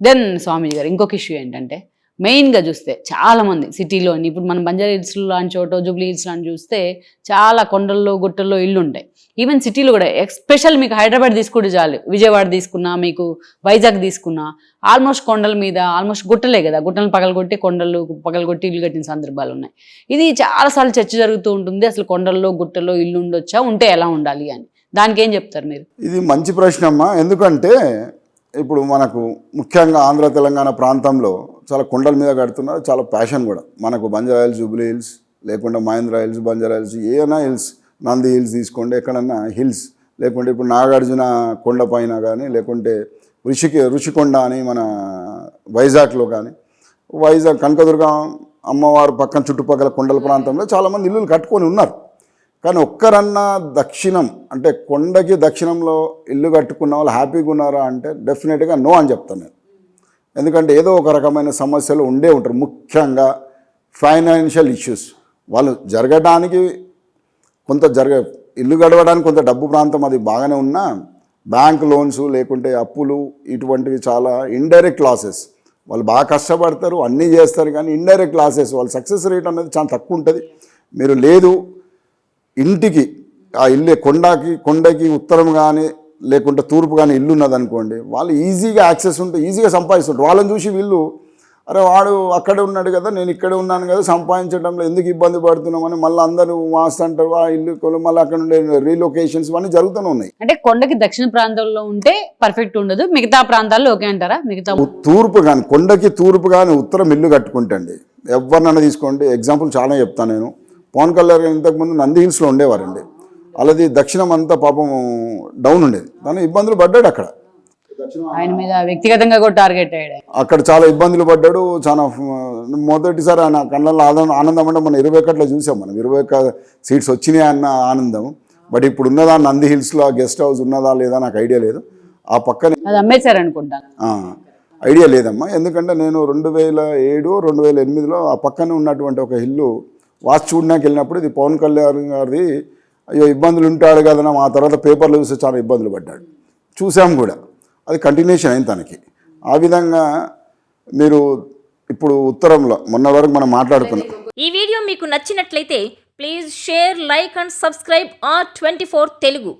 Then స్వామీజీ గారు ఇంకొక issue ఏంటంటే మెయిన్గా చూస్తే చాలామంది సిటీలోని ఇప్పుడు మనం బంజారా హిల్స్ లాంటి చోట జూబ్లీ హిల్స్ లాంటి చూస్తే చాలా కొండల్లో గుట్టల్లో ఇల్లు ఉంటాయి. ఈవెన్ సిటీలో కూడా ఎస్పెషల్ మీకు హైదరాబాద్ తీసుకుంటే చాలు, విజయవాడ తీసుకున్నా, మీకు వైజాగ్ తీసుకున్నా, ఆల్మోస్ట్ కొండల మీద ఆల్మోస్ట్ గుట్టలే కదా, గుట్టలను పగలగొట్టి కొండలు పగలగొట్టి ఇల్లు కట్టిన సందర్భాలు ఉన్నాయి. ఇది చాలాసార్లు చర్చ జరుగుతూ ఉంటుంది. అసలు కొండల్లో గుట్టల్లో ఇల్లు ఉండొచ్చా, ఉంటే ఎలా ఉండాలి అని, దానికి ఏం చెప్తారు మీరు? ఇది మంచి ప్రశ్న అమ్మా. ఎందుకంటే ఇప్పుడు మనకు ముఖ్యంగా ఆంధ్ర తెలంగాణ ప్రాంతంలో చాలా కొండల మీద కడుతున్నారు, చాలా ప్యాషన్ కూడా. మనకు బంజారా హిల్స్, జూబ్లీ హిల్స్, లేకుంటే మహేంద్ర హిల్స్, బంజారా హిల్స్, ఏమైనా హిల్స్, నంది హిల్స్ తీసుకోండి, ఎక్కడన్నా హిల్స్, లేకుంటే ఇప్పుడు నాగార్జున కొండ పైన కానీ, లేకుంటే ఋషికొండ అని మన వైజాగ్లో కానీ, వైజాగ్ కనకదుర్గ అమ్మవారు పక్కన చుట్టుపక్కల కొండల ప్రాంతంలో చాలామంది ఇల్లులు కట్టుకొని ఉన్నారు. కానీ ఒక్కరన్నా దక్షిణం అంటే కొండకి దక్షిణంలో ఇల్లు కట్టుకున్న వాళ్ళు హ్యాపీగా ఉన్నారా అంటే డెఫినెట్గా నో అని చెప్తాను నేను. ఎందుకంటే ఏదో ఒక రకమైన సమస్యలు ఉండే ఉంటారు. ముఖ్యంగా ఫైనాన్షియల్ ఇష్యూస్ వాళ్ళు జరగడానికి ఇల్లు గడవడానికి కొంత డబ్బు ప్రాంతం అది బాగానే ఉన్నా, బ్యాంక్ లోన్స్ లేకుంటే అప్పులు ఇటువంటివి చాలా ఇండైరెక్ట్ లాసెస్. వాళ్ళు బాగా కష్టపడతారు, అన్నీ చేస్తారు, కానీ ఇండైరెక్ట్ లాసెస్, వాళ్ళ సక్సెస్ రేట్ అనేది చాలా తక్కువ ఉంటుంది. మీరు లేదు ఇంటికి ఆ ఇల్లు కొండకి ఉత్తరం కానీ లేకుంటే తూర్పు కానీ ఇల్లు ఉన్నదనుకోండి, వాళ్ళు ఈజీగా యాక్సెస్ ఉంటే ఈజీగా సంపాదిస్తుంటారు. వాళ్ళని చూసి వీళ్ళు అరే వాడు అక్కడే ఉన్నాడు కదా, నేను ఇక్కడే ఉన్నాను కదా, సంపాదించడంలో ఎందుకు ఇబ్బంది పడుతున్నామని మళ్ళీ అందరూ వాస్తుంటారు. ఆ ఇల్లు మళ్ళీ అక్కడ ఉండే రీలొకేషన్స్ అన్నీ జరుగుతూనే ఉన్నాయి. అంటే కొండకి దక్షిణ ప్రాంతంలో ఉంటే పర్ఫెక్ట్ ఉండదు, మిగతా ప్రాంతాల్లో ఓకే అంటారా? మిగతా తూర్పు కానీ కొండకి తూర్పు కానీ ఉత్తరం ఇల్లు కట్టుకుంటండి. ఎవరినైనా తీసుకోండి, ఎగ్జాంపుల్ చాలా చెప్తాను నేను. పవన్ కళ్యాణ్ ఇంతకుముందు నంది హిల్స్లో ఉండేవారండి. అలాది దక్షిణం అంతా పాపం డౌన్ ఉండేది, దాని ఇబ్బందులు పడ్డాడు. అక్కడ ఆయన మీద వ్యక్తిగతంగా కూడా టార్గెట్ అయ్యాడు. అక్కడ చాలా ఇబ్బందులు పడ్డాడు. చాలా మొదటిసారి ఆయన కళ్ళల్లో ఆనందం అంటే మనం 21 చూసాం. మనం 21 సీట్స్ వచ్చినాయి అన్న ఆనందం. బట్ ఇప్పుడు ఉన్నదా నంది హిల్స్లో గెస్ట్ హౌస్ ఉన్నదా లేదా నాకు ఐడియా లేదు. ఆ పక్కనే అది అమ్మేశారు అనుకుంటాను, ఐడియా లేదమ్మా. ఎందుకంటే నేను 2007, 2008లో ఆ పక్కనే ఉన్నటువంటి ఒక ఇల్లు వాచ్ చూడడానికి వెళ్ళినప్పుడు ఇది పవన్ కళ్యాణ్ గారిది. అయ్యో ఇబ్బందులు ఉంటాడు కదా, ఆ తర్వాత పేపర్లు చూస్తే చాలా ఇబ్బందులు పడ్డాడు, చూసాం కూడా. అది కంటిన్యూషన్ అయింది తనకి. ఆ విధంగా మీరు ఇప్పుడు ఉత్తరంలో మొన్న వరకు మనం మాట్లాడుకున్నాం. ఈ వీడియో మీకు నచ్చినట్లయితే please share, like and subscribe R24 Telugu.